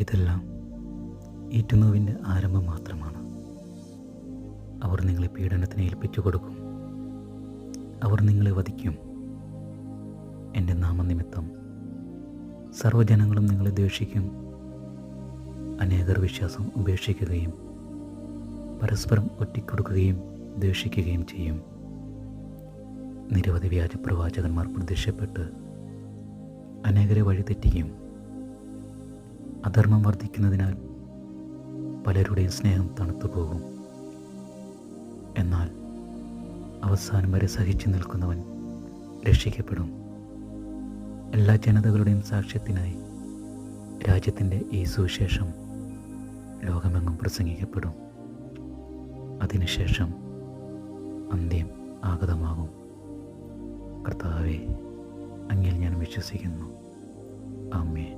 ഇതെല്ലാം ഈറ്റുനോവിൻ്റെ ആരംഭം മാത്രമാണ്. അവർ നിങ്ങളെ പീഡനത്തിന് ഏൽപ്പിച്ചു കൊടുക്കും. അവർ നിങ്ങളെ വധിക്കും. എൻ്റെ നാമനിമിത്തം സർവ്വജനങ്ങളും നിങ്ങളെ ദ്വേഷിക്കും. അനേകർ വിശ്വാസം ഉപേക്ഷിക്കുകയും പരസ്പരം ഒറ്റിക്കൊടുക്കുകയും ദ്വേഷിക്കുകയും ചെയ്യും. നിരവധി വ്യാജപ്രവാചകന്മാർ പ്രത്യക്ഷപ്പെട്ട് അനേകരെ വഴിതെറ്റിക്കും. അധർമ്മം വർദ്ധിക്കുന്നതിനാൽ പലരുടെയും സ്നേഹം തണുത്തുപോകും. എന്നാൽ അവസാനം വരെ സഹിച്ചു നിൽക്കുന്നവൻ രക്ഷിക്കപ്പെടും. എല്ലാ ജനതകളുടെയും സാക്ഷ്യത്തിനായി രാജ്യത്തിൻ്റെ ഈ സുവിശേഷം ലോകമെങ്ങും പ്രസംഗിക്കപ്പെടും. അതിനുശേഷം അന്ത്യം ആഗതമാകും. കർത്താവേ, അങ്ങിൽ ഞാൻ വിശ്വസിക്കുന്നു. ആമേൻ.